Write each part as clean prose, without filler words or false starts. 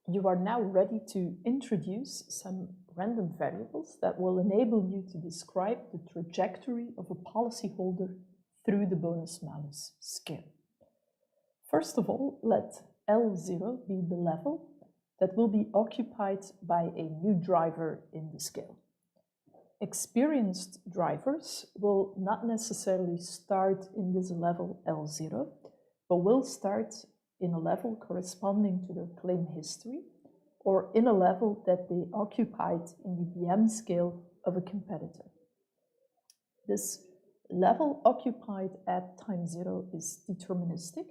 you are now ready to introduce some random variables that will enable you to describe the trajectory of a policyholder through the bonus-malus scale. First of all, let L0 be the level that will be occupied by a new driver in the scale. Experienced drivers will not necessarily start in this level L0, but will start in a level corresponding to their claim history or in a level that they occupied in the BM scale of a competitor. This level occupied at time 0 is deterministic,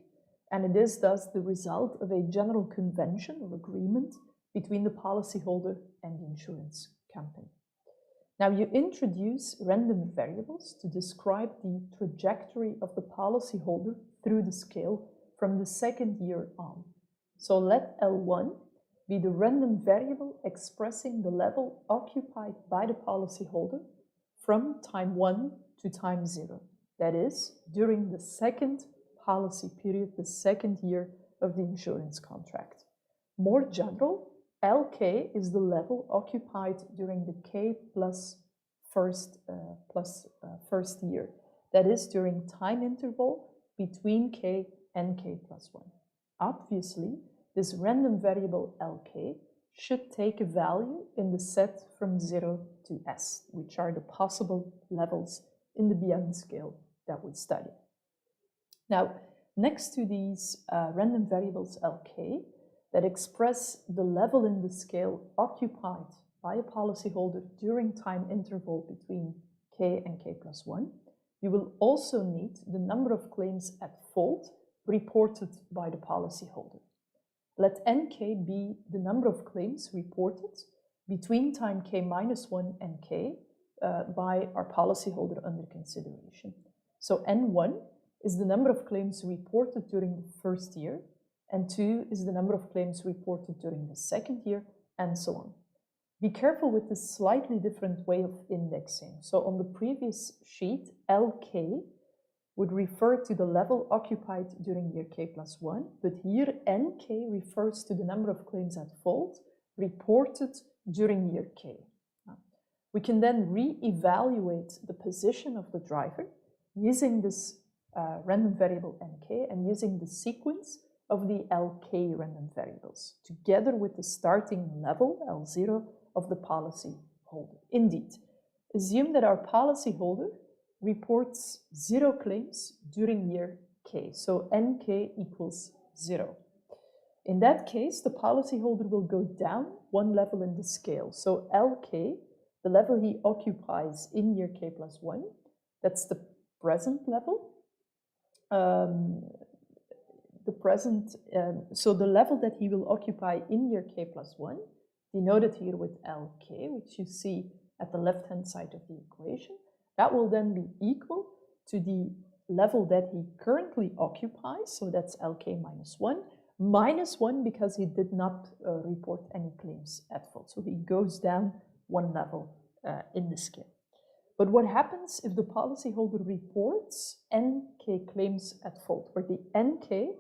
and it is thus the result of a general convention or agreement between the policyholder and the insurance company. Now you introduce random variables to describe the trajectory of the policyholder through the scale from the second year on. So let L1 be the random variable expressing the level occupied by the policyholder from time 1 to time 0. That is, during the second policy period, the second year of the insurance contract. More general, LK is the level occupied during the K plus first year. That is, during time interval between K and K plus 1. Obviously, this random variable LK should take a value in the set from 0 to S, which are the possible levels in the BM scale that we study. Now, next to these random variables LK that express the level in the scale occupied by a policyholder during time interval between K and K plus 1, you will also need the number of claims at fault reported by the policyholder. Let NK be the number of claims reported between time K minus 1 and K by our policyholder under consideration. So N1 is the number of claims reported during the first year, and 2 is the number of claims reported during the second year, and so on. Be careful with this slightly different way of indexing. So on the previous sheet, LK would refer to the level occupied during year K plus 1, but here NK refers to the number of claims at fault reported during year K. We can then re-evaluate the position of the driver using this random variable NK and using the sequence of the LK random variables, together with the starting level, L0, of the policyholder. Indeed, assume that our policyholder reports 0 claims during year K, so NK equals 0. In that case, the policyholder will go down one level in the scale. So LK, the level he occupies in year K plus 1, that's the present level. So the level that he will occupy in year K plus 1, denoted here with LK, which you see at the left-hand side of the equation, that will then be equal to the level that he currently occupies, so that's LK minus 1 because he did not report any claims at fault. So he goes down one level in the scale. But what happens if the policyholder reports NK claims at fault, where the NK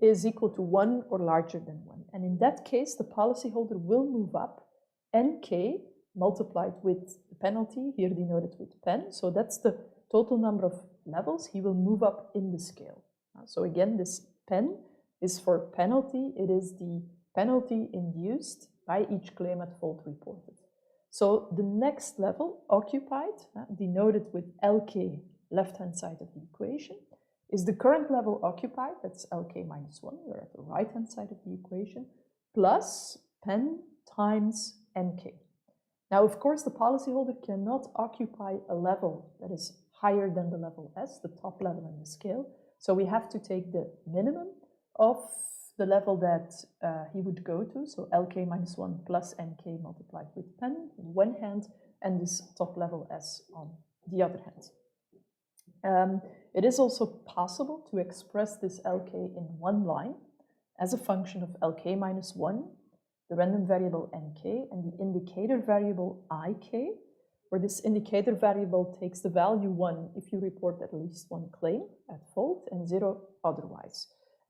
is equal to 1 or larger than 1? And in that case, the policyholder will move up NK multiplied with the penalty, here denoted with pen. So that's the total number of levels. He will move up in the scale. So again, this pen is for penalty. It is the penalty induced by each claim at fault reported. So the next level occupied, denoted with LK, left-hand side of the equation, is the current level occupied, that's LK minus 1, we're at the right-hand side of the equation, plus pen times NK. Now, of course, the policyholder cannot occupy a level that is higher than the level S, the top level in the scale. So we have to take the minimum of the level that he would go to, so LK minus 1 plus NK multiplied with pen on one hand, and this top level S on the other hand. It is also possible to express this LK in one line as a function of LK minus 1, the random variable NK, and the indicator variable IK, where this indicator variable takes the value 1 if you report at least one claim at fault and 0 otherwise.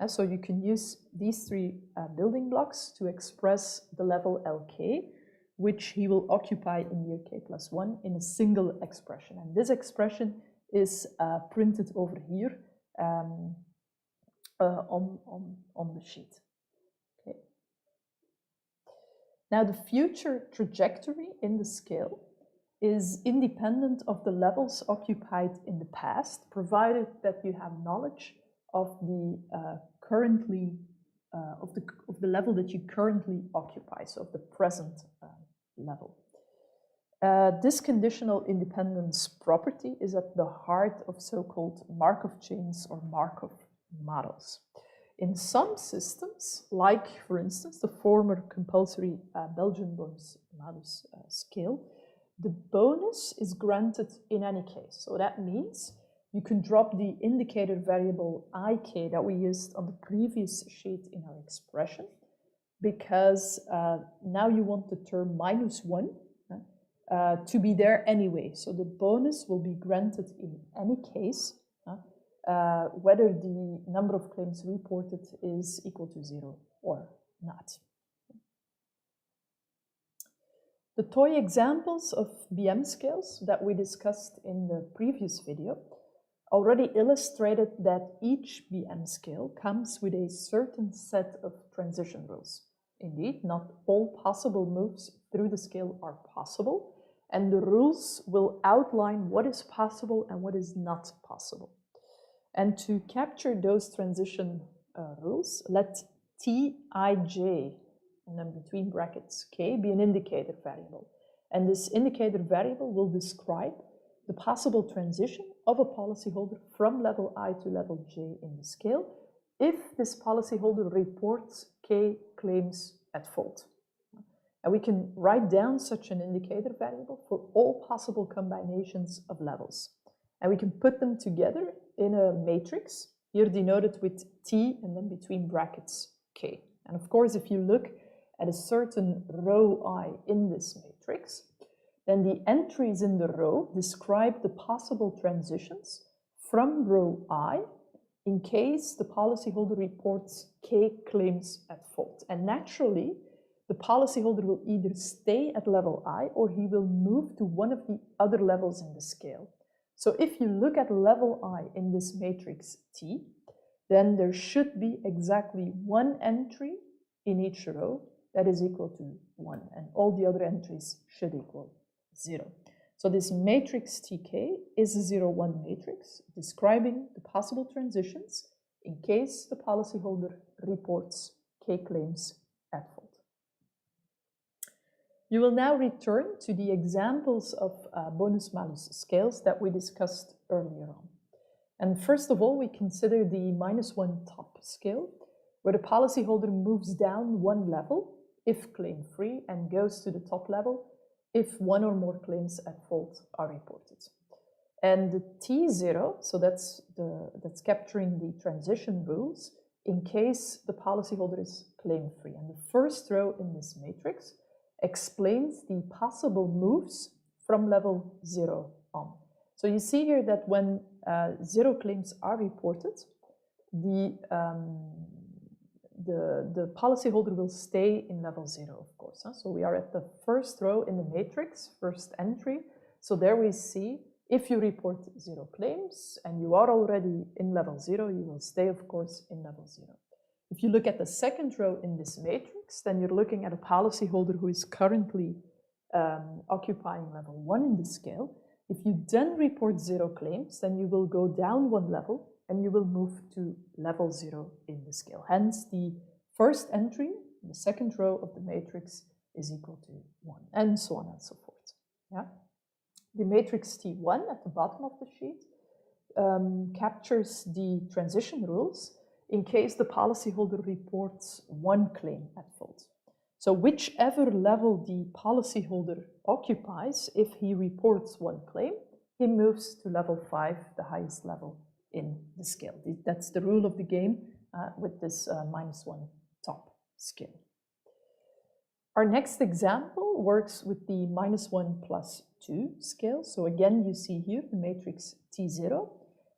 So you can use these three building blocks to express the level Lk, which he will occupy in year k plus 1 in a single expression. And this expression is printed over here on the sheet. Okay. Now the future trajectory in the scale is independent of the levels occupied in the past, provided that you have knowledge of the of the level that you currently occupy, so of the present level. This conditional independence property is at the heart of so-called Markov chains or Markov models. In some systems, like for instance the former compulsory Belgian bonus-malus scale, the bonus is granted in any case. So that means you can drop the indicator variable ik that we used on the previous sheet in our expression, because now you want the term -1 to be there anyway. So the bonus will be granted in any case, whether the number of claims reported is equal to 0 or not. The toy examples of BM scales that we discussed in the previous video already illustrated that each BM scale comes with a certain set of transition rules. Indeed, not all possible moves through the scale are possible, and the rules will outline what is possible and what is not possible. And to capture those transition rules, let Tij, and then between brackets k, be an indicator variable. And this indicator variable will describe the possible transition of a policyholder from level I to level j in the scale if this policyholder reports k claims at fault. And we can write down such an indicator variable for all possible combinations of levels. And we can put them together in a matrix, here denoted with T and then between brackets K. And of course, if you look at a certain row I in this matrix, then the entries in the row describe the possible transitions from row I in case the policyholder reports K claims at fault. And naturally, the policyholder will either stay at level I or he will move to one of the other levels in the scale. So if you look at level I in this matrix T, then there should be exactly one entry in each row that is equal to 1, and all the other entries should equal 0. So this matrix Tk is a 0-1 matrix describing the possible transitions in case the policyholder reports K claims at fault. You will now return to the examples of bonus-malus scales that we discussed earlier on. And first of all, we consider the -1 top scale, where the policyholder moves down one level if claim-free and goes to the top level if one or more claims at fault are reported. And the T0, so that's capturing the transition rules in case the policyholder is claim-free. And the first row in this matrix explains the possible moves from level 0 on. So you see here that when 0 claims are reported, the policyholder will stay in level 0, of course. So we are at the first row in the matrix, first entry. So there we see if you report 0 claims and you are already in level 0, you will stay, of course, in level 0. If you look at the second row in this matrix, then you're looking at a policyholder who is currently occupying level 1 in the scale. If you then report 0 claims, then you will go down one level and you will move to level 0 in the scale. Hence, the first entry, the second row of the matrix, is equal to 1, and so on and so forth. Yeah? The matrix T1 at the bottom of the sheet captures the transition rules in case the policyholder reports 1 claim at fault. So whichever level the policyholder occupies, if he reports 1 claim, he moves to level 5, the highest level in the scale. That's the rule of the game with this -1 top scale. Our next example works with the -1 + 2 scale. So again, you see here the matrix T0.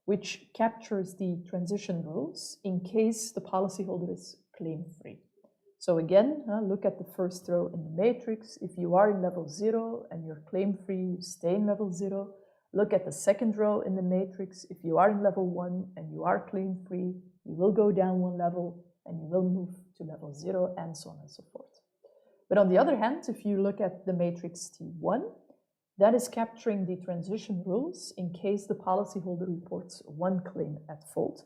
which captures the transition rules in case the policyholder is claim-free. So again, look at the first row in the matrix. If you are in level 0 and you're claim-free, you stay in level 0. Look at the second row in the matrix. If you are in level 1 and you are claim-free, you will go down one level and you will move to level 0, and so on and so forth. But on the other hand, if you look at the matrix T1, that is capturing the transition rules in case the policyholder reports one claim at fault.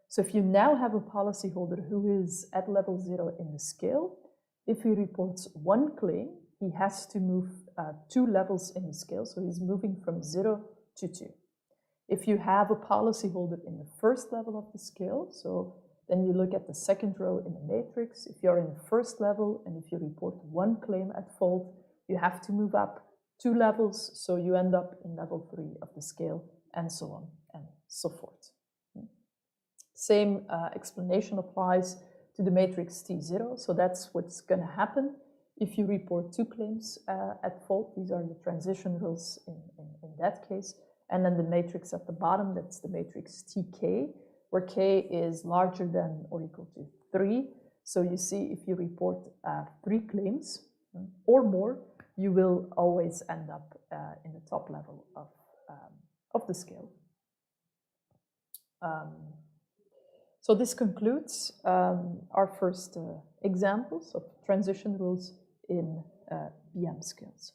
So if you now have a policyholder who is at level 0 in the scale, if he reports one claim, he has to move 2 levels in the scale, so he's moving from 0 to 2. If you have a policyholder in the first level of the scale, so then you look at the second row in the matrix. If you're in the first level and if you report one claim at fault, you have to move up 2 levels, so you end up in level 3 of the scale, and so on and so forth. Same explanation applies to the matrix T0, so that's what's going to happen if you report 2 claims at fault. These are the transition rules in that case. And then the matrix at the bottom, that's the matrix TK, where K is larger than or equal to 3. So you see, if you report 3 claims or more, you will always end up in the top level of the scale. So this concludes our first examples of transition rules in BM scales.